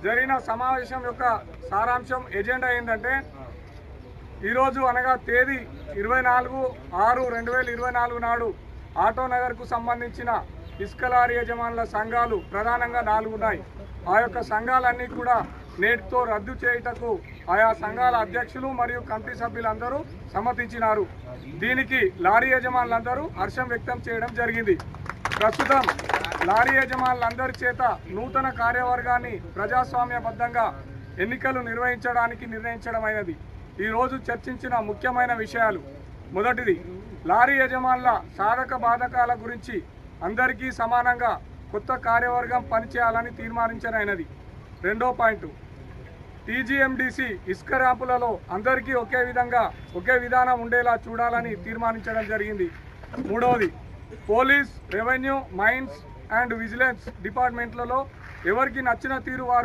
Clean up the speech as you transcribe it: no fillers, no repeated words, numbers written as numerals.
జరిగిన సమావేశం యొక్క సారాంశం ఎజెండా ఏంటంటే ఈరోజు అనగా తేదీ 24/6/2024 నాడు ఆటోనగర్కు సంబంధించిన ఇసుక లారీ యజమానుల సంఘాలు ప్రధానంగా 4 ఉన్నాయి. ఆ యొక్క సంఘాలన్నీ కూడా నేటితో రద్దు చేయుటకు ఆయా సంఘాల అధ్యక్షులు మరియు కమిటీ సభ్యులందరూ సమ్మతించినారు. దీనికి లారీ యజమానులందరూ హర్షం వ్యక్తం చేయడం జరిగింది. ప్రస్తుతం లారీ యజమానులందరి చేత నూతన కార్యవర్గాన్ని ప్రజాస్వామ్యబద్ధంగా ఎన్నికలు నిర్వహించడానికి నిర్ణయించడమైనది. ఈరోజు చర్చించిన ముఖ్యమైన విషయాలు: మొదటిది, లారీ యజమానుల సాధక బాధకాల గురించి అందరికీ సమానంగా కొత్త కార్యవర్గం పనిచేయాలని తీర్మానించనైనది. రెండో పాయింట్, టీజీఎండీసీ ఇసుక ర్యాంపులలో అందరికీ ఒకే విధానం ఉండేలా చూడాలని తీర్మానించడం జరిగింది. మూడవది, police, revenue, mines and vigilance డిపార్ట్మెంట్లలో ఎవరికి నచ్చిన తీరు వారు